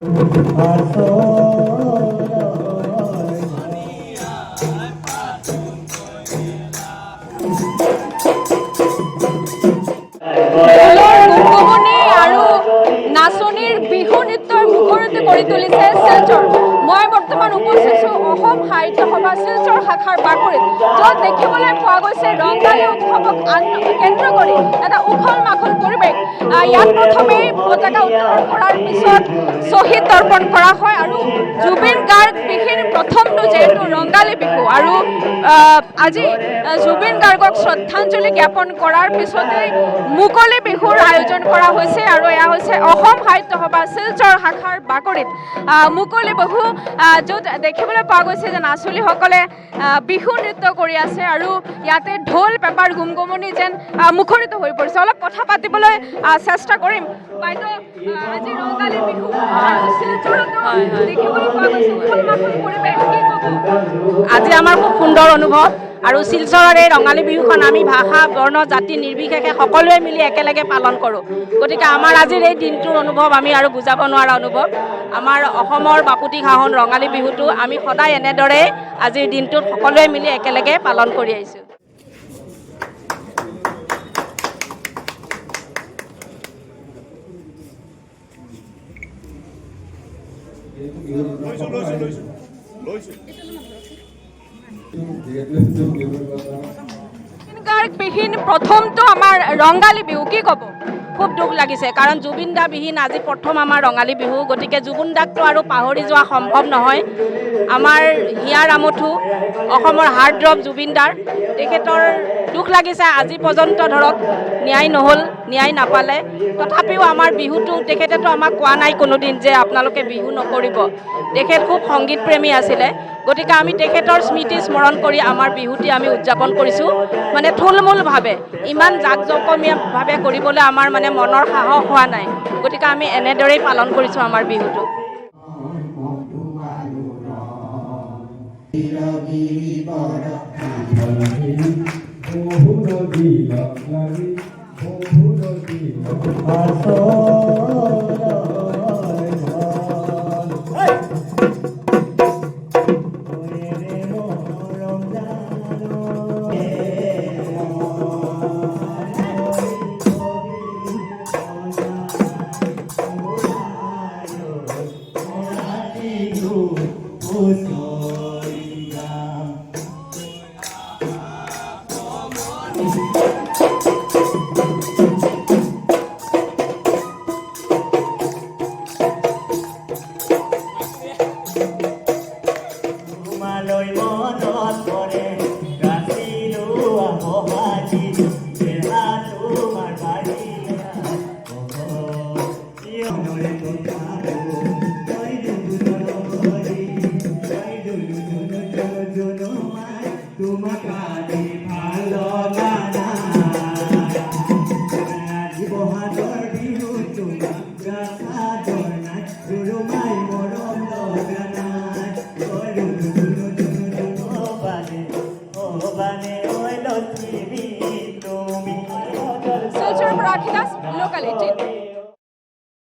নাচনীৰ বিহু নৃত্যৰ মুখৰিত কৰি তুলিছে শিলচৰ। মই বৰ্তমান উপস্থিত অসম সাহিত্য সভা শিলচৰ শাখাৰ বাকৰিত, য'ত দেখিবলৈ পোৱা গৈছে ৰংগালী উৎসৱক কেন্দ্ৰ কৰি এটা উখল মাখল পৰিৱেশ। ইয়াত প্ৰথমেই পতাকা উত্তোলন কৰাৰ পিছত শ্বহীদ তৰ্পণ কৰা হয় আৰু জুবিন গাৰ্গ বিহীন প্ৰথমটো যিহেতু ৰংগালী বিহু আৰু আজি জুবিন গাৰ্গক শ্ৰদ্ধাঞ্জলি জ্ঞাপন কৰাৰ পিছতে মুকলি বিহুৰ আয়োজন কৰা হৈছে আৰু এয়া হৈছে অসম সাহিত্য সভা শিলচৰ শাখাৰ বাকৰিত মুকলি বিহু, য'ত দেখিবলৈ পোৱা গৈছে যে নাচনীসকলে বিহু নৃত্য কৰি আছে আৰু ইয়াতে ঢোল পেপাৰ গুমগুমনি যেন মুখৰিত হৈ পৰিছে। অলপ কথা পাতিবলৈ চেষ্টা কৰিম। বাইদেউ, আজি ৰংগালী বিহু শিলচৰতো দেখিবলৈ পোৱা গৈছে উখল মাখল পৰিৱেশ, কি ক'ব? আজি আমাৰ খুব সুন্দৰ অনুভৱ আৰু শিলচৰৰ এই ৰঙালী বিহুখন আমি ভাষা বৰ্ণ জাতি নিৰ্বিশেষে সকলোৱে মিলি একেলগে পালন কৰোঁ। গতিকে আমাৰ আজিৰ এই দিনটোৰ অনুভৱ আমি আৰু বুজাব নোৱাৰা অনুভৱ। আমাৰ অসমৰ বাপুতি সাহোন ৰঙালী বিহুটো আমি সদায় এনেদৰে আজিৰ দিনটোত সকলোৱে মিলি একেলগে পালন কৰি আহিছোঁ। বিহীন প্ৰথমটো আমাৰ ৰংগালী বিহু, কি ক'ব? খুব দুখ লাগিছে, কাৰণ জুবিন দা বিহীন আজি প্ৰথম আমাৰ ৰঙালী বিহু। গতিকে জুবিন দাকটো আৰু পাহৰি যোৱা সম্ভৱ নহয়। আমাৰ হিয়াৰ আমঠু অসমৰ হাৰ্ট ড্ৰপ জুবিন দাৰ, তেখেতৰ দুখ লাগিছে আজি পৰ্যন্ত ধৰক ন্যায় নহ'ল, ন্যায় নাপালে। তথাপিও আমাৰ বিহুটো তেখেতেতো আমাক কোৱা নাই কোনোদিন যে আপোনালোকে বিহু নকৰিব। তেখেত খুব সংগীত প্ৰেমী আছিলে। গতিকে আমি তেখেতৰ স্মৃতি স্মৰণ কৰি আমাৰ বিহুটি আমি উদযাপন কৰিছোঁ, মানে থুলমূলভাৱে, ইমান জাক জমকীয়াভাৱে কৰিবলৈ আমাৰ মানে মনৰ সাহস হোৱা নাই। গতিকে আমি এনেদৰেই পালন কৰিছোঁ আমাৰ বিহুটো। তোমাৰ